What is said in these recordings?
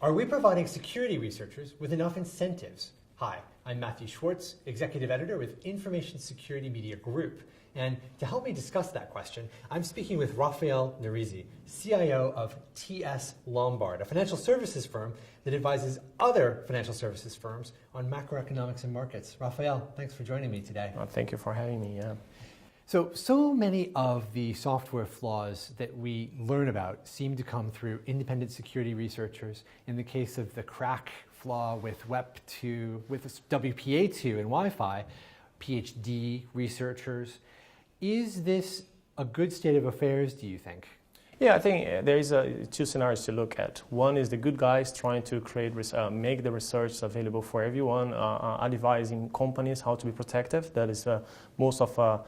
Are we providing security researchers with enough incentives? Hi, I'm Matthew Schwartz, Executive Editor with Information Security Media Group. And to help me discuss that question, I'm speaking with Rafael Narezzi, CIO of TS Lombard, a financial services firm that advises other financial services firms on macroeconomics and markets. Rafael, thanks for joining me today. Well, thank you for having me. Yeah. So many of the software flaws that we learn about seem to come through independent security researchers. In the case of the crack flaw with WEP2, with WPA2 and Wi-Fi, PhD researchers. Is this a good state of affairs, do you think? Yeah, I think there is two scenarios to look at. One is the good guys trying to make the research available for everyone, advising companies how to be protective. That is most of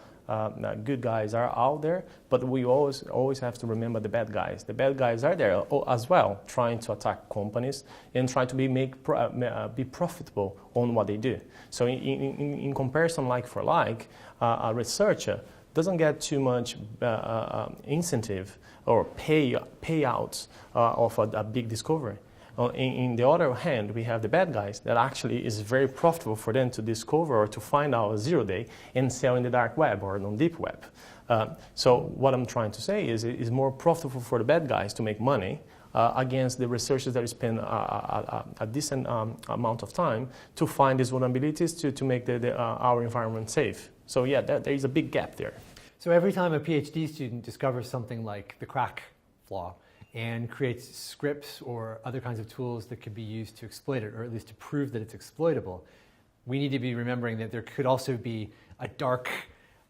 good guys are out there, but we always have to remember the bad guys. The bad guys are there as well, trying to attack companies and trying to be profitable on what they do. So in comparison, like for like, a researcher doesn't get too much incentive or payouts of a big discovery. In the other hand, we have the bad guys that actually is very profitable for them to discover or to find out 0 day and sell in the dark web or on deep web. So what I'm trying to say is it's more profitable for the bad guys to make money against the researchers that spend a decent amount of time to find these vulnerabilities to make our environment safe. So yeah, there is a big gap there. So every time a PhD student discovers something like the crack flaw and creates scripts or other kinds of tools that could be used to exploit it, or at least to prove that it's exploitable, we need to be remembering that there could also be a dark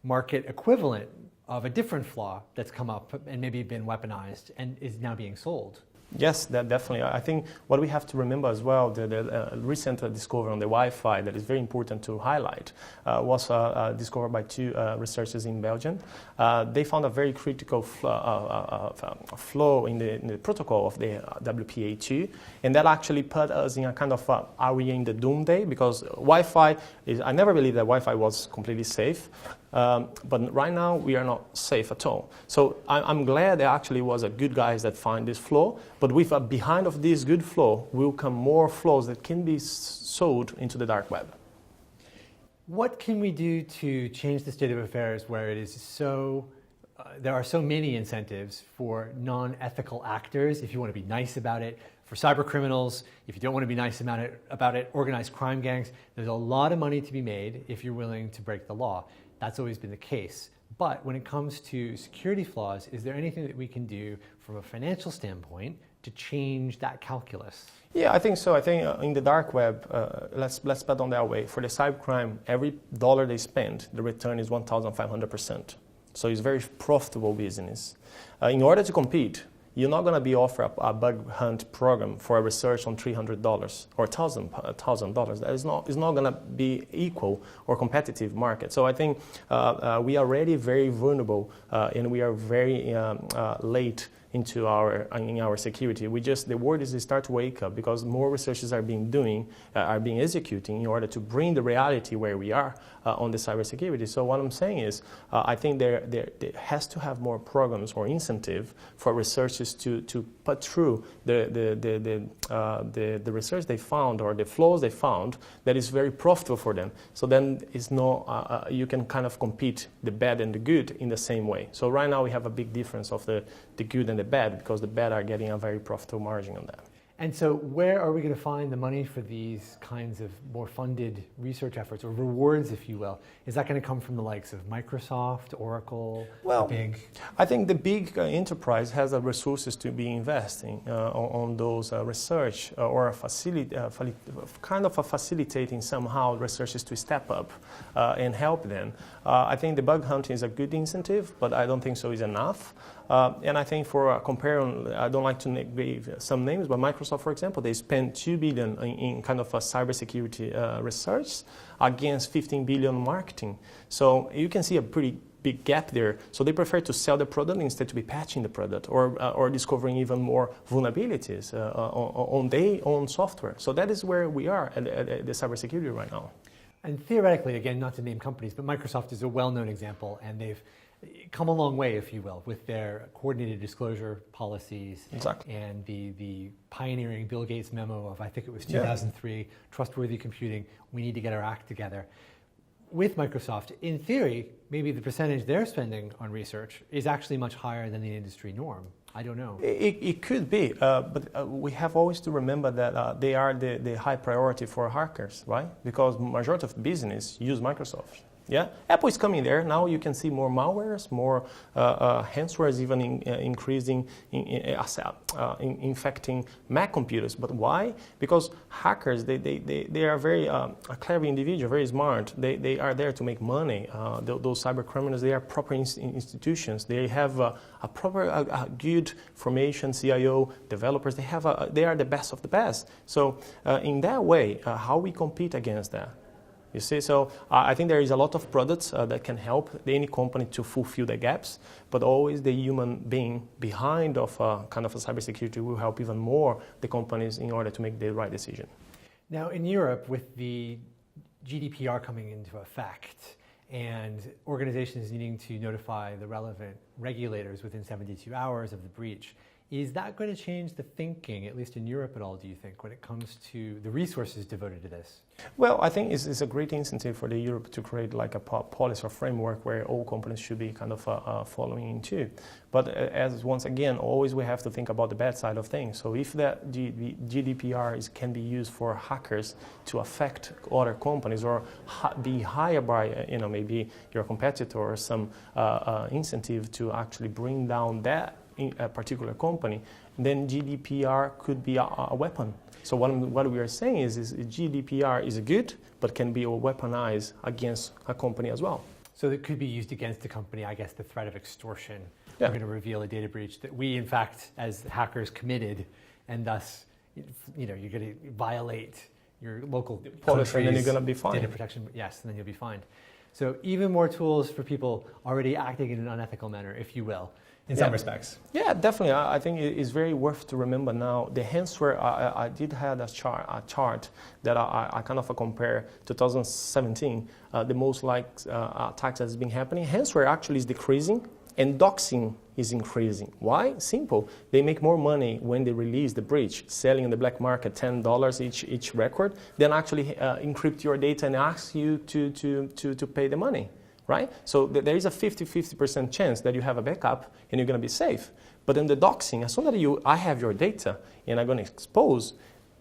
market equivalent of a different flaw that's come up and maybe been weaponized and is now being sold. Yes, that definitely. I think what we have to remember as well, the recent discovery on the Wi-Fi that is very important to highlight was discovered by two researchers in Belgium. They found a very critical flaw in the protocol of the WPA2, and that actually put us in a kind of, are we in the doomsday? Because Wi-Fi I never believed that Wi-Fi was completely safe. But right now, we are not safe at all. So I'm glad there actually was a good guys that find this flaw, but with behind of this good flaw will come more flaws that can be sold into the dark web. What can we do to change the state of affairs where it is there are so many incentives for non-ethical actors, if you want to be nice about it, for cyber criminals, if you don't want to be nice about it, organized crime gangs, there's a lot of money to be made if you're willing to break the law. That's always been the case. But when it comes to security flaws, is there anything that we can do from a financial standpoint to change that calculus? Yeah, I think so. I think in the dark web, let's put on that way. For the cybercrime, every dollar they spend, the return is 1,500%. So it's a very profitable business. In order to compete, you're not going to be offered a bug hunt program for a research on $300 or $1,000. That is not going to be equal or competitive market. So I think we are already very vulnerable and we are very late into our security. The world is start to wake up because more researchers are being executing in order to bring the reality where we are on the cybersecurity. So what I'm saying is, I think there has to have more programs or incentive for researchers to put through the research they found or the flaws they found that is very profitable for them. So then it's no you can kind of compete the bad and the good in the same way. So right now we have a big difference of the good and the bad, because the bad are getting a very profitable margin on that. And so where are we going to find the money for these kinds of more funded research efforts, or rewards, if you will? Is that going to come from the likes of Microsoft, Oracle, big? I think the big enterprise has the resources to be investing on those research or facilitating somehow researchers to step up and help them. I think the bug hunting is a good incentive, but I don't think so is enough. And I think for comparing, I don't like to give some names, but Microsoft, for example, they spent $2 billion in kind of a cybersecurity research against $15 billion marketing. So you can see a pretty big gap there. So they prefer to sell the product instead to be patching the product or discovering even more vulnerabilities on their own software. So that is where we are at the cybersecurity right now. And theoretically, again, not to name companies, but Microsoft is a well-known example, and they've come a long way, if you will, with their coordinated disclosure policies. Exactly. And the pioneering Bill Gates memo of, I think it was 2003, trustworthy computing, we need to get our act together. With Microsoft, in theory, maybe the percentage they're spending on research is actually much higher than the industry norm. I don't know. It could be, but we have always to remember that they are the high priority for hackers, right? Because majority of the business use Microsoft. Yeah, Apple is coming there. Now you can see more malwares, more ransomwares even increasing, infecting Mac computers. But why? Because hackers, they are very clever individuals, very smart. They are there to make money. Those cyber criminals, they are proper institutions. They have a proper, good formation, CIO, developers. They are the best of the best. So in that way, how we compete against that? You see, so I think there is a lot of products that can help any company to fulfill the gaps, but always the human being behind of kind of a cybersecurity will help even more the companies in order to make the right decision. Now, in Europe, with the GDPR coming into effect and organizations needing to notify the relevant regulators within 72 hours of the breach, is that going to change the thinking, at least in Europe at all, do you think, when it comes to the resources devoted to this? Well, I think it's a great incentive for the Europe to create like a policy or framework where all companies should be kind of following into. But as once again, always we have to think about the bad side of things. So if that GDPR can be used for hackers to affect other companies or be hired by maybe your competitor or some incentive to actually bring down that in a particular company, then GDPR could be a weapon. So what we are saying is GDPR is good, but can be weaponized against a company as well. So it could be used against the company, I guess, the threat of extortion. Yeah. We're going to reveal a data breach that we, in fact, as hackers committed, and thus, you're going to violate your local policy, and then you're going to be fined. Data protection, yes, and then you'll be fined. So even more tools for people already acting in an unethical manner, if you will, in some respects. Yeah, definitely. I think it's very worth to remember now. The ransomware, I did have a chart that I kind of compare 2017, the most attacks that's been happening. Ransomware actually is decreasing and doxing is increasing. Why? Simple. They make more money when they release the breach, selling in the black market $10 each record, than actually encrypt your data and ask you to pay the money. Right? So there is a 50% chance that you have a backup and you're going to be safe. But in the doxing, as soon as I have your data and I'm going to expose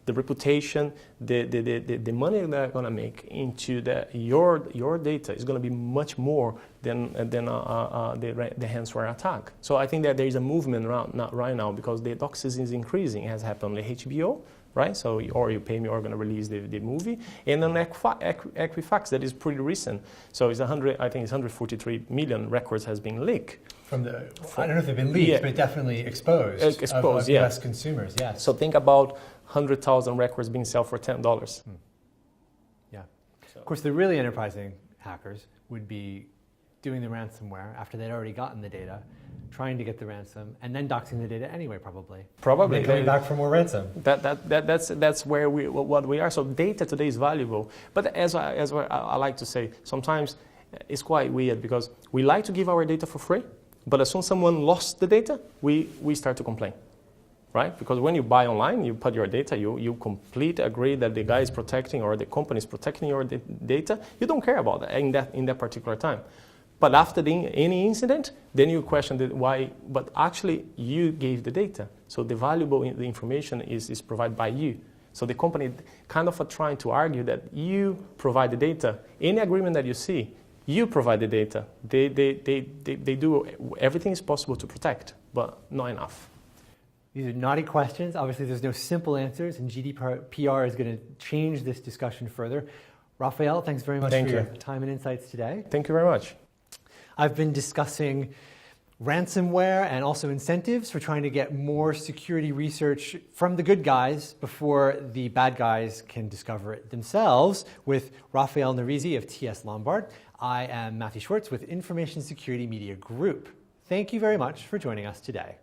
the reputation, the money that I'm going to make into your data is going to be much more than the ransomware attack. So I think that there is a movement right now because the doxing is increasing. It has happened with HBO. Right, so or you pay me or going to release the movie, and then Equifax that is pretty recent. So it's 143 million records has been leaked. I don't know if they've been leaked, but definitely exposed. Of US consumers, yes. So think about 100,000 records being sold for $10. Yeah. So. Of course, the really enterprising hackers would be doing the ransomware after they'd already gotten the data, trying to get the ransom, and then doxing the data anyway, probably. Probably. And coming back for more ransom. That's where what we are. So data today is valuable. But as I like to say, sometimes it's quite weird because we like to give our data for free, but as soon as someone lost the data, we start to complain. Right? Because when you buy online, you put your data, you completely agree that the guy is protecting or the company is protecting your data. You don't care about that in that particular time. But after any incident, then you question why, but actually you gave the data. So the valuable information is provided by you. So the company kind of are trying to argue that you provide the data. Any agreement that you see, you provide the data. They do everything is possible to protect, but not enough. These are naughty questions. Obviously, there's no simple answers, and GDPR is going to change this discussion further. Rafael, thanks very much for your time and insights today. Thank you very much. I've been discussing ransomware and also incentives for trying to get more security research from the good guys before the bad guys can discover it themselves with Rafael Narezzi of TS Lombard. I am Matthew Schwartz with Information Security Media Group. Thank you very much for joining us today.